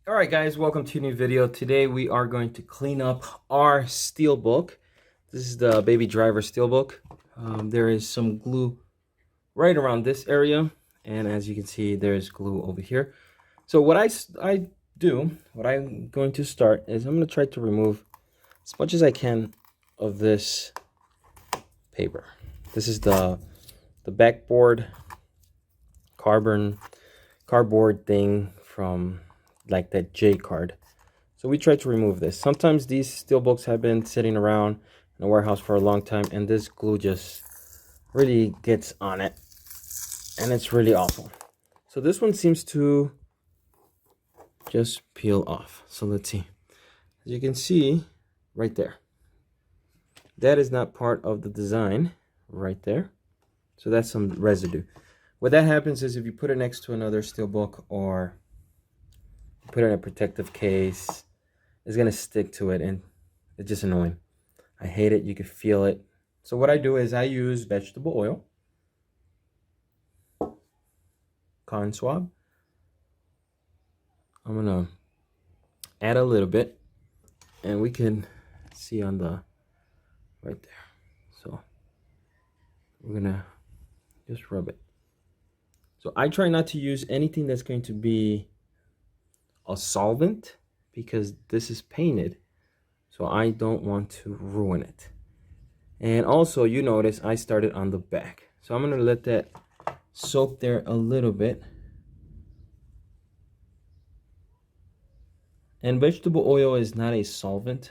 All right, guys, welcome to a new video. Today we are going to clean up our steelbook. This is the baby driver steelbook. There is some glue right around this area, and as you can see, there's glue over here. So what what I'm going to start is I'm going to try to remove as much as I can of this paper. This is the backboard cardboard thing from like that J card. So we try to remove this. Sometimes these steelbooks have been sitting around in a warehouse for a long time and this glue just really gets on it and it's really awful. So this one seems to just peel off. So let's see. As you can see right there, that is not part of the design right there. So that's some residue. What that happens is if you put it next to another steelbook or put it in a protective case, it's gonna stick to it and it's just annoying. I hate it. You can feel it. So what I do is I use vegetable oil, cotton swab. I'm gonna add a little bit and we can see on the right there. So we're gonna just rub it. So I try not to use anything that's going to be a solvent because this is painted, so I don't want to ruin it. And also you notice I started on the back, so I'm gonna let that soak there a little bit. And vegetable oil is not a solvent,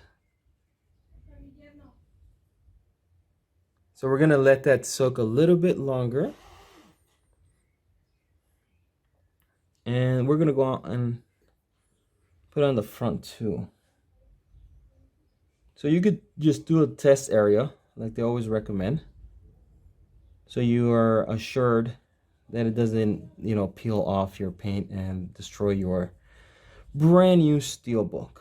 so we're gonna let that soak a little bit longer, and we're gonna go out and put on the front too. So you could just do a test area like they always recommend, so you are assured that it doesn't, peel off your paint and destroy your brand new steelbook.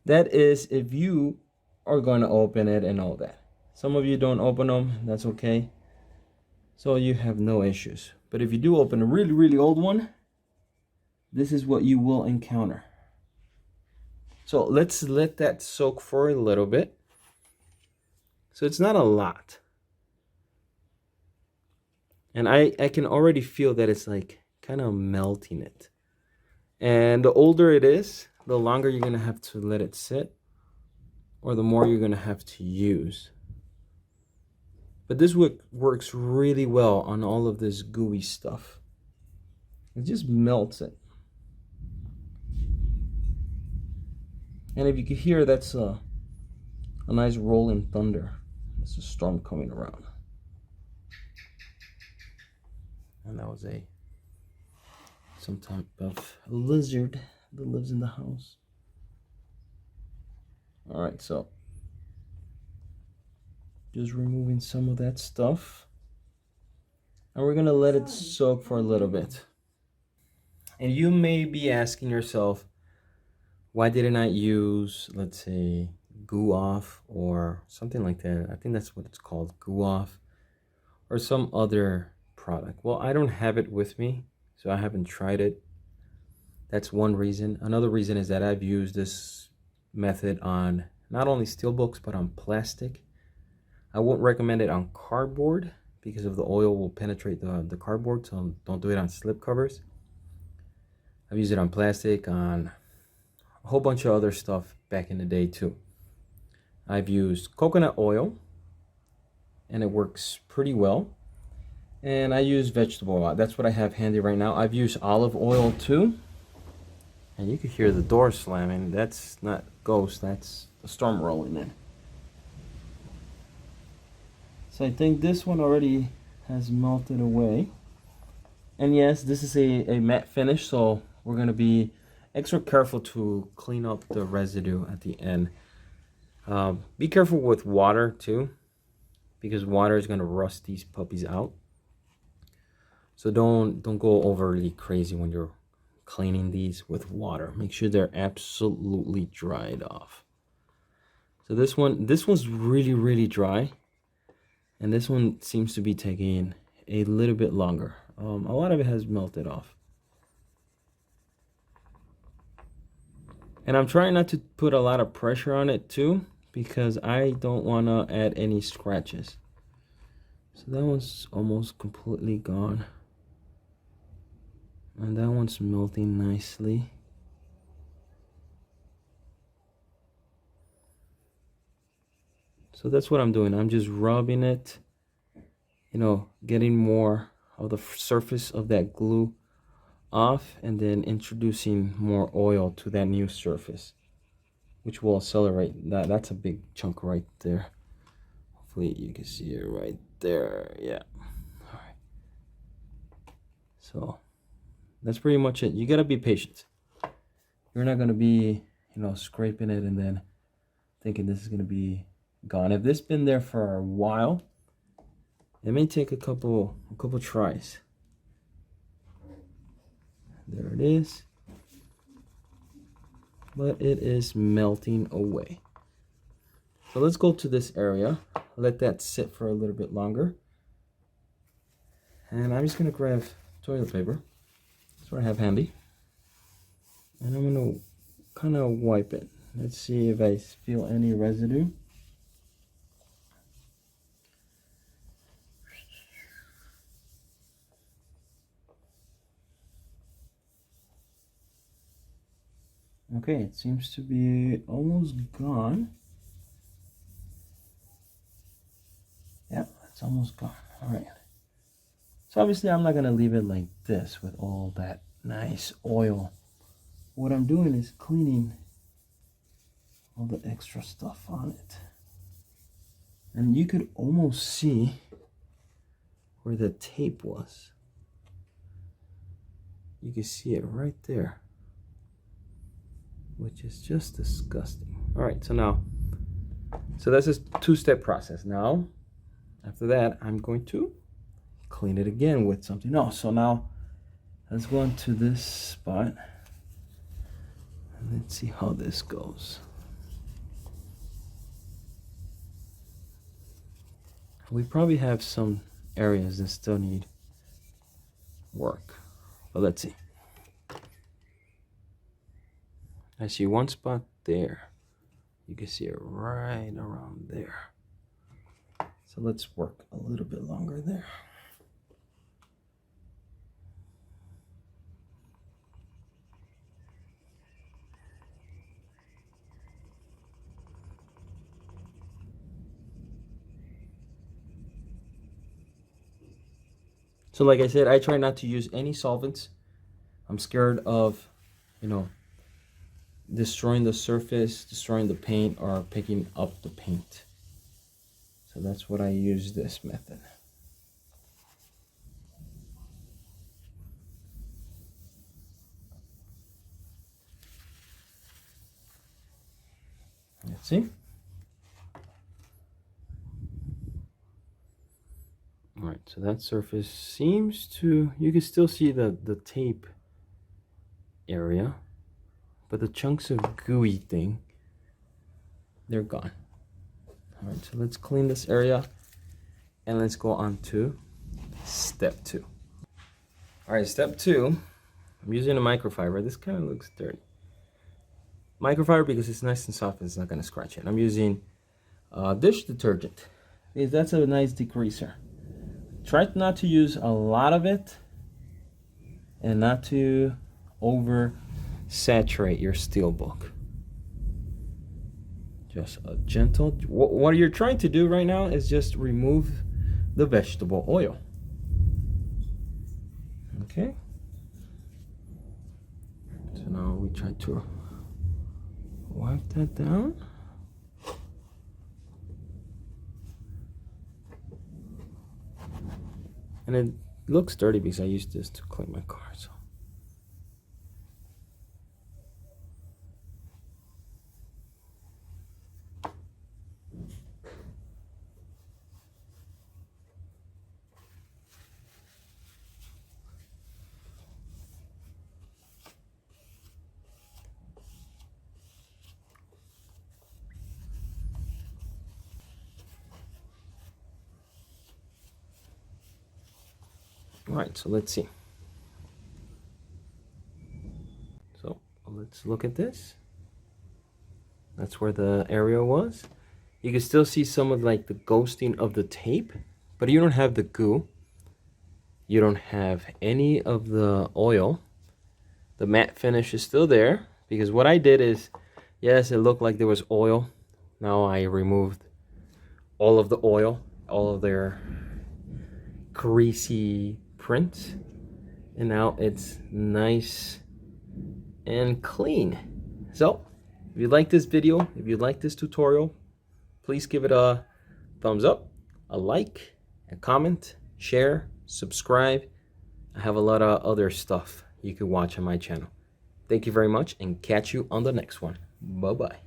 That is if you are going to open it and all that. Some of you don't open them, that's okay, so you have no issues. But if you do open a really old one, this is what you will encounter. So let's let that soak for a little bit. So it's not a lot. And I can already feel that it's like kind of melting it. And the older it is, the longer you're gonna have to let it sit, or the more you're gonna have to use. But this works really well on all of this gooey stuff. It just melts it. And if you can hear, that's a nice rolling thunder. It's a storm coming around. And that was some type of lizard that lives in the house. All right, so just removing some of that stuff. And we're gonna let it soak for a little bit. And you may be asking yourself, why didn't I use, let's say, Goo Off or something like that? I think that's what it's called, Goo Off, or some other product. Well, I don't have it with me, so I haven't tried it. That's one reason. Another reason is that I've used this method on not only steelbooks, but on plastic. I won't recommend it on cardboard because of the oil will penetrate the cardboard, so don't do it on slip covers. I've used it on plastic, on a whole bunch of other stuff back in the day too. I've used coconut oil and it works pretty well. And I use vegetable oil. That's what I have handy right now. I've used olive oil too. And you can hear the door slamming. That's not ghost, that's the storm rolling in. So I think this one already has melted away. And yes, this is a matte finish, so we're gonna be extra careful to clean up the residue at the end. Be careful with water too, because water is gonna rust these puppies out. So don't go overly crazy when you're cleaning these with water. Make sure they're absolutely dried off. So this one's really dry, and this one seems to be taking a little bit longer. A lot of it has melted off. And I'm trying not to put a lot of pressure on it too, because I don't want to add any scratches. So that one's almost completely gone. And that one's melting nicely. So that's what I'm doing. I'm just rubbing it, you know, getting more of the surface of that glue off, and then introducing more oil to that new surface, which will accelerate that. That's a big chunk right there. Hopefully you can see it right there. Yeah. All right. So that's pretty much it. You gotta be patient. You're not gonna be, you know, scraping it and then thinking this is gonna be gone. If this has been there for a while, it may take a couple tries. There it is. But it is melting away. So let's go to this area. Let that sit for a little bit longer. And I'm just gonna grab toilet paper. That's what I have handy. And I'm gonna kind of wipe it. Let's see if I feel any residue. Okay, it seems to be almost gone. Yeah, it's almost gone. All right. So obviously I'm not gonna leave it like this with all that nice oil. What I'm doing is cleaning all the extra stuff on it. And you could almost see where the tape was. You can see it right there, which is just disgusting. All right, so that's a two-step process. Now, after that, I'm going to clean it again with something else. So now, let's go into this spot. And let's see how this goes. We probably have some areas that still need work, but let's see. I see one spot there. You can see it right around there. So let's work a little bit longer there. So like I said, I try not to use any solvents. I'm scared of, you know, destroying the surface, destroying the paint, or picking up the paint. So that's what I use this method. Let's see. All right, so that surface seems to, you can still see the tape area, but the chunks of gooey thing, they're gone. All right, so let's clean this area and let's go on to step 2. All right, step 2, I'm using a microfiber. This kind of looks dirty. Microfiber because it's nice and soft and it's not gonna scratch it. I'm using dish detergent because that's a nice degreaser. Try not to use a lot of it and not to over saturate your steelbook. Just a gentle, what you're trying to do right now is just remove the vegetable oil. Okay. So now we try to wipe that down. And it looks dirty because I used this to clean my car, so. All right, so let's see. So let's look at this. That's where the area was. You can still see some of like the ghosting of the tape, but you don't have the goo. You don't have any of the oil. The matte finish is still there, because what I did is, yes, it looked like there was oil. Now I removed all of the oil, all of their greasy print, and now it's nice and clean. So if you like this video, if you like this tutorial, please give it a thumbs up, a like, a comment, share, subscribe. I have a lot of other stuff you can watch on my channel. Thank you very much, and catch you on the next one. Bye bye.